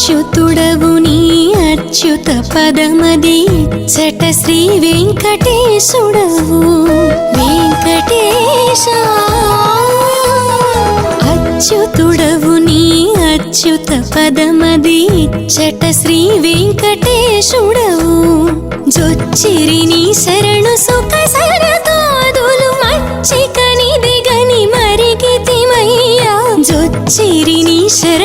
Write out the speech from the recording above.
అచ్యుతుడవు నీ అచ్యుత పదమది చట శ్రీ వెంకటేశుడవు వెంకటేశ అచ్యుతుడవు నీ అచ్యుత పదమది చట శ్రీ వెంకటేశుడవు జొచ్చిరి నీ శరణు సుఖ సరదాదులు మచ్చిక నిదిగని మరిగితిమయ్యా జొచ్చిరి నీ శరణు